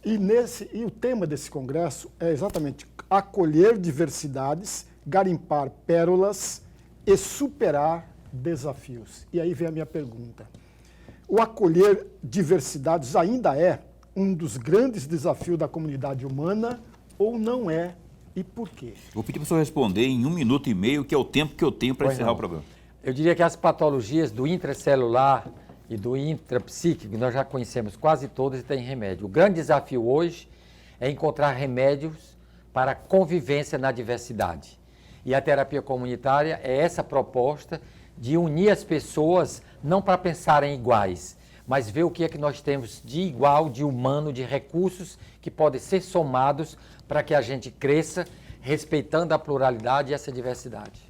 E o tema desse congresso é exatamente acolher diversidades, garimpar pérolas e superar desafios. E aí vem a minha pergunta. O acolher diversidades ainda é um dos grandes desafios da comunidade humana ou não é? E por quê? Vou pedir para o senhor responder em 1 minuto e meio, que é o tempo que eu tenho para encerrar o programa. Eu diria que as patologias do intracelular e do intrapsíquico, nós já conhecemos quase todas e tem remédio. O grande desafio hoje é encontrar remédios para a convivência na diversidade. E a terapia comunitária é essa proposta de unir as pessoas, não para pensarem iguais, mas ver o que é que nós temos de igual, de humano, de recursos que podem ser somados para que a gente cresça, respeitando a pluralidade e essa diversidade.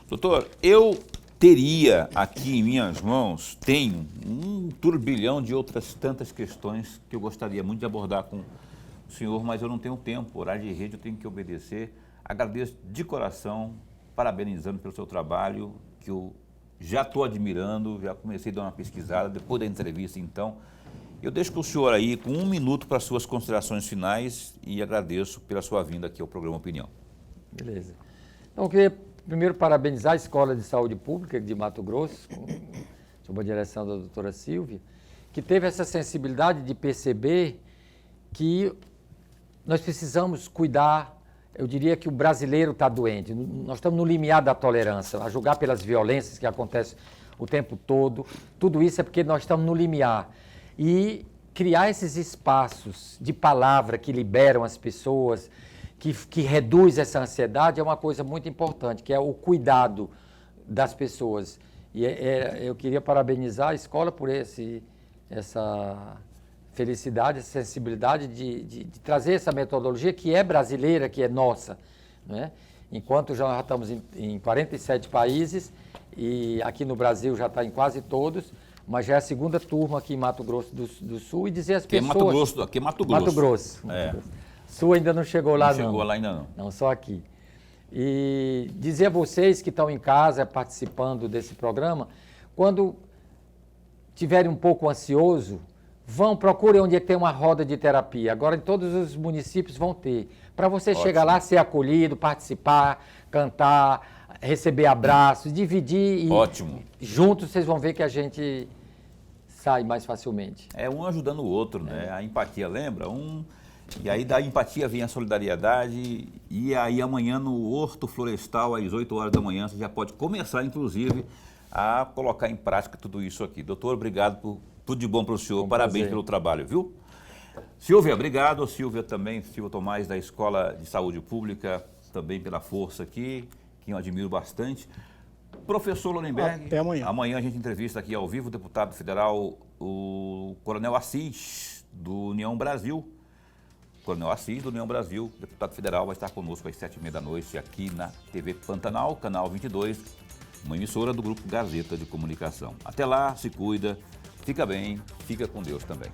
Doutor, eu teria aqui em minhas mãos, tenho um turbilhão de outras tantas questões que eu gostaria muito de abordar com o senhor, mas eu não tenho tempo, horário de rede eu tenho que obedecer. Agradeço de coração, parabenizando pelo seu trabalho, que eu já estou admirando, já comecei a dar uma pesquisada, depois da entrevista então. Eu deixo com o senhor aí com 1 minuto para suas considerações finais e agradeço pela sua vinda aqui ao programa Opinião. Beleza. Então, eu queria primeiro parabenizar a Escola de Saúde Pública de Mato Grosso, sob a direção da doutora Silvia, que teve essa sensibilidade de perceber que nós precisamos cuidar. Eu diria que o brasileiro está doente. Nós estamos no limiar da tolerância, a julgar pelas violências que acontecem o tempo todo. Tudo isso é porque nós estamos no limiar. E criar esses espaços de palavra que liberam as pessoas, que reduz essa ansiedade, é uma coisa muito importante, que é o cuidado das pessoas. E eu queria parabenizar a escola por essa felicidade, essa sensibilidade de trazer essa metodologia que é brasileira, que é nossa, né? Enquanto já estamos em 47 países e aqui no Brasil já está em quase todos, mas já é a segunda turma aqui em Mato Grosso do Sul e dizer às pessoas... Aqui é Mato Grosso. Mato Grosso. É. Sul ainda não chegou lá, não. Não chegou lá ainda não. Não, só aqui. E dizer a vocês que estão em casa participando desse programa, quando tiverem um pouco ansioso, procurem onde tem uma roda de terapia. Agora em todos os municípios vão ter. Para você chegar lá, ser acolhido, participar, cantar, receber abraços, dividir e Ótimo. Juntos vocês vão ver que a gente sai mais facilmente. É um ajudando o outro, né? A empatia, lembra? E aí da empatia vem a solidariedade e aí amanhã no Horto Florestal, às 8 horas da manhã, você já pode começar, inclusive, a colocar em prática tudo isso aqui. Doutor, obrigado por tudo de bom para o senhor. Parabéns pelo trabalho, viu? Silvia, obrigado. Silvia também, Silvia Tomás, da Escola de Saúde Pública, também pela força aqui, que eu admiro bastante. Professor Lorenberg. Até amanhã. Amanhã a gente entrevista aqui ao vivo o deputado federal, o Coronel Assis, do União Brasil. Coronel Assis, do União Brasil, deputado federal, vai estar conosco às 7h30 da noite aqui na TV Pantanal, canal 22, uma emissora do Grupo Gazeta de Comunicação. Até lá, se cuida, fica bem, fica com Deus também.